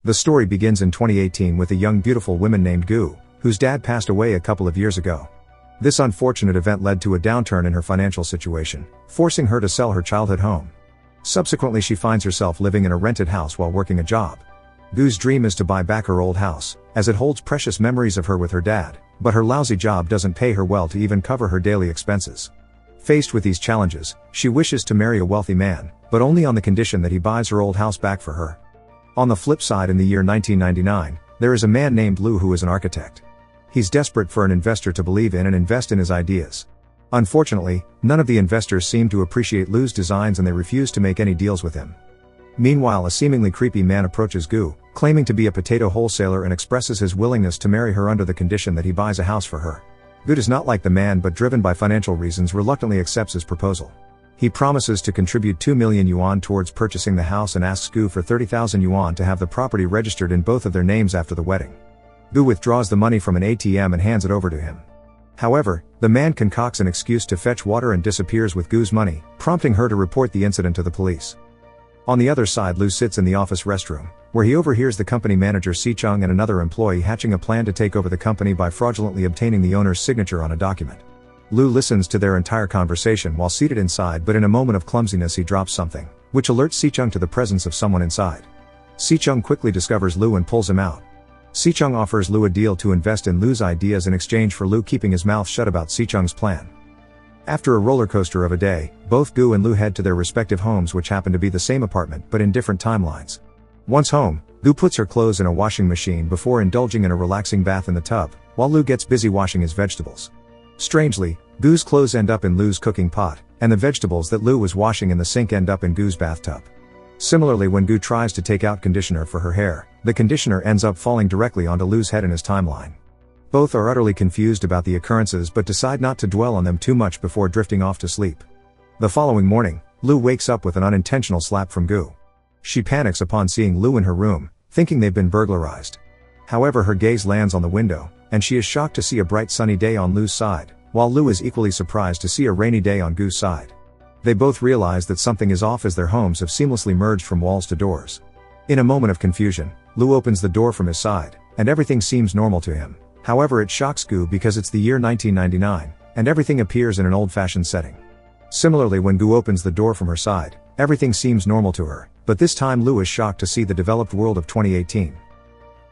The story begins in 2018 with a young beautiful woman named Gu, whose dad passed away a couple of years ago. This unfortunate event led to a downturn in her financial situation, forcing her to sell her childhood home. Subsequently, she finds herself living in a rented house while working a job. Gu's dream is to buy back her old house, as it holds precious memories of her with her dad, but her lousy job doesn't pay her well to even cover her daily expenses. Faced with these challenges, she wishes to marry a wealthy man, but only on the condition that he buys her old house back for her. On the flip side, in the year 1999, there is a man named Lou who is an architect. He's desperate for an investor to believe in and invest in his ideas. Unfortunately, none of the investors seem to appreciate Lou's designs and they refuse to make any deals with him. Meanwhile, a seemingly creepy man approaches Gu, claiming to be a potato wholesaler, and expresses his willingness to marry her under the condition that he buys a house for her. Gu does not like the man, but driven by financial reasons reluctantly accepts his proposal. He promises to contribute 2 million yuan towards purchasing the house and asks Gu for 30,000 yuan to have the property registered in both of their names after the wedding. Gu withdraws the money from an ATM and hands it over to him. However, the man concocts an excuse to fetch water and disappears with Gu's money, prompting her to report the incident to the police. On the other side, Lou sits in the office restroom, where he overhears the company manager Si-chung and another employee hatching a plan to take over the company by fraudulently obtaining the owner's signature on a document. Lou listens to their entire conversation while seated inside, but in a moment of clumsiness he drops something, which alerts Si-chung to the presence of someone inside. Si-chung quickly discovers Lou and pulls him out. Si-chung offers Lou a deal to invest in Lou's ideas in exchange for Lou keeping his mouth shut about Si-chung's plan. After a roller coaster of a day, both Gu and Lou head to their respective homes, which happen to be the same apartment but in different timelines. Once home, Gu puts her clothes in a washing machine before indulging in a relaxing bath in the tub, while Lou gets busy washing his vegetables. Strangely, Gu's clothes end up in Lou's cooking pot, and the vegetables that Lou was washing in the sink end up in Gu's bathtub. Similarly, when Gu tries to take out conditioner for her hair, the conditioner ends up falling directly onto Lou's head in his timeline. Both are utterly confused about the occurrences but decide not to dwell on them too much before drifting off to sleep. The following morning, Lou wakes up with an unintentional slap from Gu. She panics upon seeing Lou in her room, thinking they've been burglarized. However, her gaze lands on the window, and she is shocked to see a bright sunny day on Lou's side, while Lou is equally surprised to see a rainy day on Gu's side. They both realize that something is off as their homes have seamlessly merged from walls to doors. In a moment of confusion, Lou opens the door from his side, and everything seems normal to him. However, it shocks Gu because it's the year 1999, and everything appears in an old-fashioned setting. Similarly, when Gu opens the door from her side, everything seems normal to her, but this time Lou is shocked to see the developed world of 2018.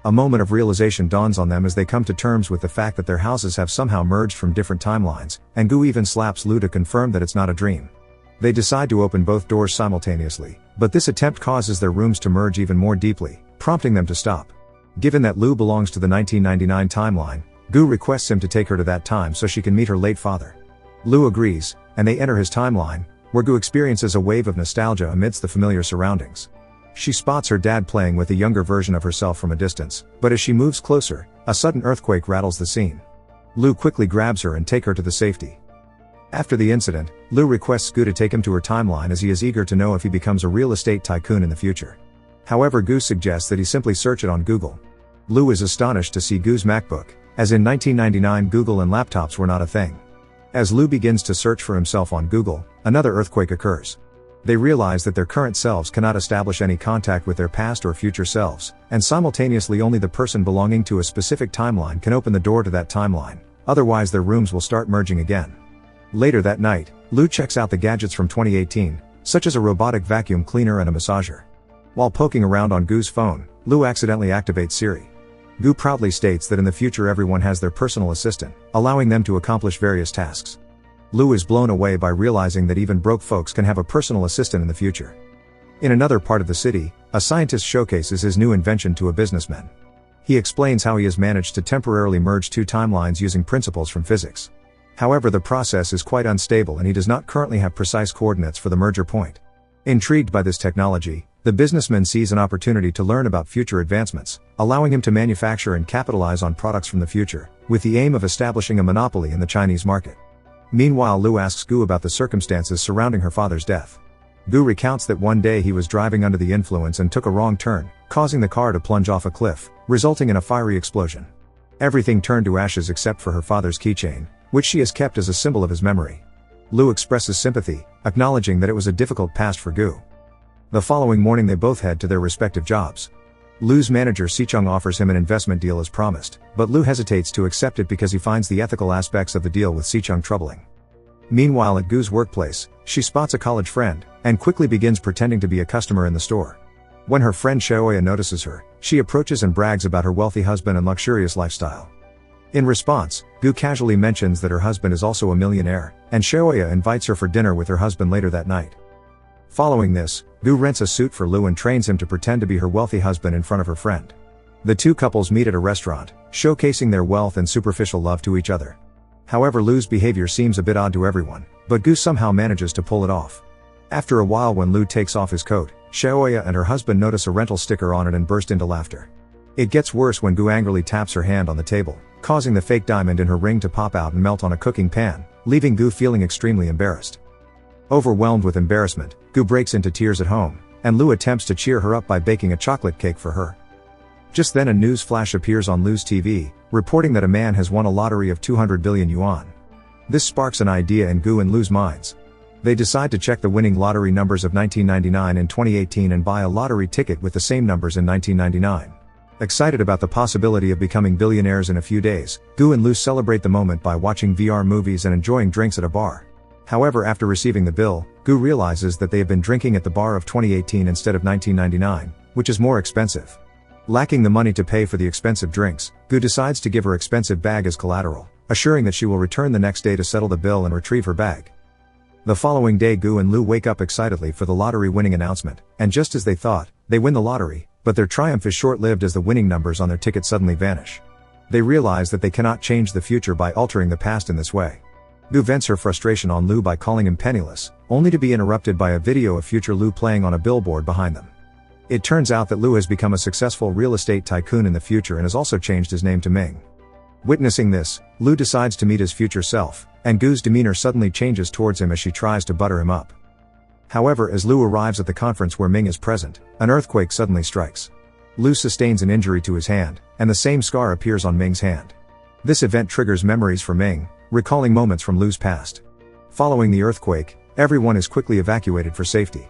A moment of realization dawns on them as they come to terms with the fact that their houses have somehow merged from different timelines, and Gu even slaps Lou to confirm that it's not a dream. They decide to open both doors simultaneously, but this attempt causes their rooms to merge even more deeply, prompting them to stop. Given that Lou belongs to the 1999 timeline, Gu requests him to take her to that time so she can meet her late father. Lou agrees, and they enter his timeline, where Gu experiences a wave of nostalgia amidst the familiar surroundings. She spots her dad playing with a younger version of herself from a distance, but as she moves closer, a sudden earthquake rattles the scene. Lou quickly grabs her and takes her to the safety. After the incident, Lou requests Gu to take him to her timeline as he is eager to know if he becomes a real estate tycoon in the future. However, Gu suggests that he simply search it on Google. Lou is astonished to see Gu's MacBook, as in 1999 Google and laptops were not a thing. As Lou begins to search for himself on Google, another earthquake occurs. They realize that their current selves cannot establish any contact with their past or future selves, and simultaneously only the person belonging to a specific timeline can open the door to that timeline, otherwise their rooms will start merging again. Later that night, Lou checks out the gadgets from 2018, such as a robotic vacuum cleaner and a massager. While poking around on Gu's phone, Lou accidentally activates Siri. Gu proudly states that in the future everyone has their personal assistant, allowing them to accomplish various tasks. Lou is blown away by realizing that even broke folks can have a personal assistant in the future. In another part of the city, a scientist showcases his new invention to a businessman. He explains how he has managed to temporarily merge two timelines using principles from physics. However, the process is quite unstable and he does not currently have precise coordinates for the merger point. Intrigued by this technology, the businessman sees an opportunity to learn about future advancements, allowing him to manufacture and capitalize on products from the future, with the aim of establishing a monopoly in the Chinese market. Meanwhile, Lou asks Gu about the circumstances surrounding her father's death. Gu recounts that one day he was driving under the influence and took a wrong turn, causing the car to plunge off a cliff, resulting in a fiery explosion. Everything turned to ashes except for her father's keychain, which she has kept as a symbol of his memory. Lou expresses sympathy, acknowledging that it was a difficult past for Gu. The following morning they both head to their respective jobs. Lu's manager Si-chung offers him an investment deal as promised, but Lu hesitates to accept it because he finds the ethical aspects of the deal with Si-chung troubling. Meanwhile at Gu's workplace, she spots a college friend, and quickly begins pretending to be a customer in the store. When her friend Shaoya notices her, she approaches and brags about her wealthy husband and luxurious lifestyle. In response, Gu casually mentions that her husband is also a millionaire, and Shaoya invites her for dinner with her husband later that night. Following this, Gu rents a suit for Lu and trains him to pretend to be her wealthy husband in front of her friend. The two couples meet at a restaurant, showcasing their wealth and superficial love to each other. However, Lu's behavior seems a bit odd to everyone, but Gu somehow manages to pull it off. After a while, when Lu takes off his coat, Shaoya and her husband notice a rental sticker on it and burst into laughter. It gets worse when Gu angrily taps her hand on the table, causing the fake diamond in her ring to pop out and melt on a cooking pan, leaving Gu feeling extremely embarrassed. Overwhelmed with embarrassment, Gu breaks into tears at home, and Lu attempts to cheer her up by baking a chocolate cake for her. Just then a news flash appears on Lu's TV, reporting that a man has won a lottery of 200 billion yuan. This sparks an idea in Gu and Lu's minds. They decide to check the winning lottery numbers of 1999 and 2018 and buy a lottery ticket with the same numbers in 1999. Excited about the possibility of becoming billionaires in a few days, Gu and Lu celebrate the moment by watching VR movies and enjoying drinks at a bar. However, after receiving the bill, Gu realizes that they have been drinking at the bar of 2018 instead of 1999, which is more expensive. Lacking the money to pay for the expensive drinks, Gu decides to give her expensive bag as collateral, assuring that she will return the next day to settle the bill and retrieve her bag. The following day, Gu and Lu wake up excitedly for the lottery winning announcement, and just as they thought, they win the lottery, but their triumph is short-lived as the winning numbers on their ticket suddenly vanish. They realize that they cannot change the future by altering the past in this way. Gu vents her frustration on Lu by calling him penniless, only to be interrupted by a video of future Lu playing on a billboard behind them. It turns out that Lu has become a successful real estate tycoon in the future and has also changed his name to Ming. Witnessing this, Lu decides to meet his future self, and Gu's demeanor suddenly changes towards him as she tries to butter him up. However, as Lu arrives at the conference where Ming is present, an earthquake suddenly strikes. Lu sustains an injury to his hand, and the same scar appears on Ming's hand. This event triggers memories for Ming, recalling moments from Lu's past. Following the earthquake, everyone is quickly evacuated for safety.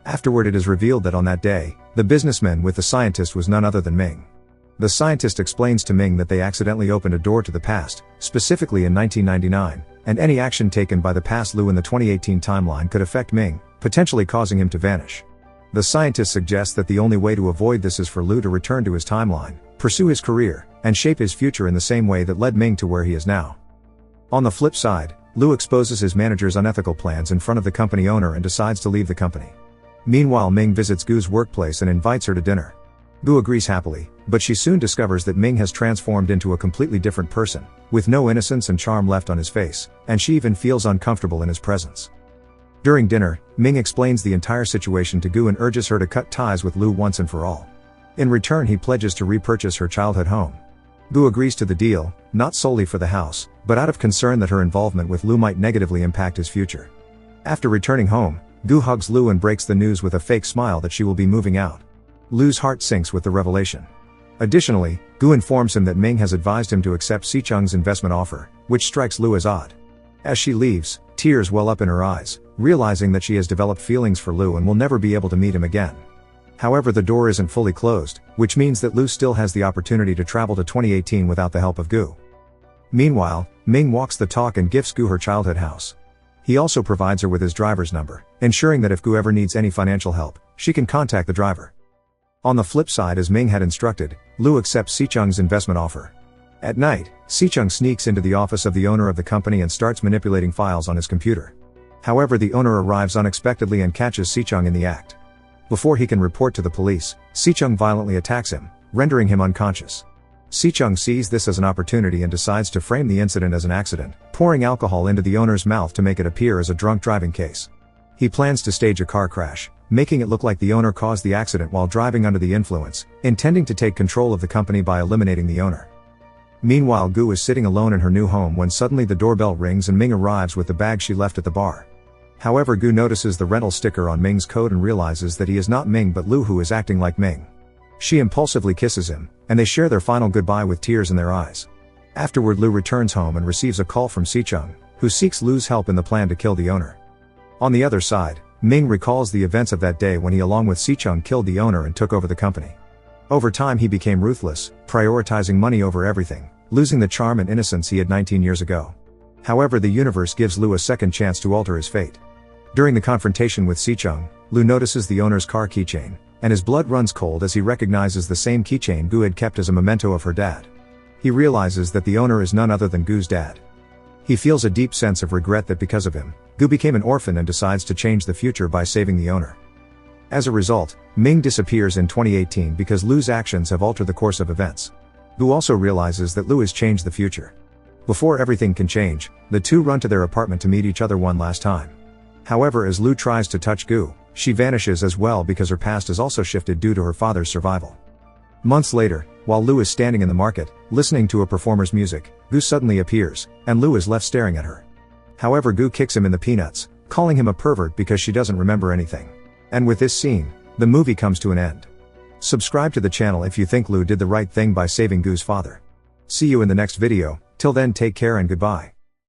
Afterward, it is revealed that on that day, the businessman with the scientist was none other than Ming. The scientist explains to Ming that they accidentally opened a door to the past, specifically in 1999, and any action taken by the past Lu in the 2018 timeline could affect Ming, potentially causing him to vanish. The scientist suggests that the only way to avoid this is for Lu to return to his timeline, pursue his career, and shape his future in the same way that led Ming to where he is now. On the flip side, Lu exposes his manager's unethical plans in front of the company owner and decides to leave the company. Meanwhile, Ming visits Gu's workplace and invites her to dinner. Gu agrees happily, but she soon discovers that Ming has transformed into a completely different person, with no innocence and charm left on his face, and she even feels uncomfortable in his presence. During dinner, Ming explains the entire situation to Gu and urges her to cut ties with Lu once and for all. In return, he pledges to repurchase her childhood home. Gu agrees to the deal, not solely for the house, but out of concern that her involvement with Lu might negatively impact his future. After returning home, Gu hugs Lu and breaks the news with a fake smile that she will be moving out. Lu's heart sinks with the revelation. Additionally, Gu informs him that Ming has advised him to accept Si-chung's investment offer, which strikes Lu as odd. As she leaves, tears well up in her eyes, realizing that she has developed feelings for Lu and will never be able to meet him again. However, the door isn't fully closed, which means that Lu still has the opportunity to travel to 2018 without the help of Gu. Meanwhile, Ming walks the talk and gifts Gu her childhood house. He also provides her with his driver's number, ensuring that if Gu ever needs any financial help, she can contact the driver. On the flip side, as Ming had instructed, Lu accepts Si-chung's investment offer. At night, Si-chung sneaks into the office of the owner of the company and starts manipulating files on his computer. However, the owner arrives unexpectedly and catches Si-chung in the act. Before he can report to the police, Si-chung violently attacks him, rendering him unconscious. Si-chung sees this as an opportunity and decides to frame the incident as an accident, pouring alcohol into the owner's mouth to make it appear as a drunk driving case. He plans to stage a car crash, making it look like the owner caused the accident while driving under the influence, intending to take control of the company by eliminating the owner. Meanwhile, Gu is sitting alone in her new home when suddenly the doorbell rings and Ming arrives with the bag she left at the bar. However, Gu notices the rental sticker on Ming's coat and realizes that he is not Ming but Lu, who is acting like Ming. She impulsively kisses him, and they share their final goodbye with tears in their eyes. Afterward, Lu returns home and receives a call from Si-chung, who seeks Lu's help in the plan to kill the owner. On the other side, Ming recalls the events of that day when he along with Si-chung killed the owner and took over the company. Over time he became ruthless, prioritizing money over everything, losing the charm and innocence he had 19 years ago. However, the universe gives Lu a second chance to alter his fate. During the confrontation with Sicheng, Lu notices the owner's car keychain, and his blood runs cold as he recognizes the same keychain Gu had kept as a memento of her dad. He realizes that the owner is none other than Gu's dad. He feels a deep sense of regret that because of him, Gu became an orphan and decides to change the future by saving the owner. As a result, Ming disappears in 2018 because Lu's actions have altered the course of events. Gu also realizes that Lu has changed the future. Before everything can change, the two run to their apartment to meet each other one last time. However, as Lu tries to touch Gu, she vanishes as well because her past is also shifted due to her father's survival. Months later, while Lu is standing in the market, listening to a performer's music, Gu suddenly appears, and Lu is left staring at her. However, Gu kicks him in the peanuts, calling him a pervert because she doesn't remember anything. And with this scene, the movie comes to an end. Subscribe to the channel if you think Lu did the right thing by saving Gu's father. See you in the next video. Till then, take care and goodbye.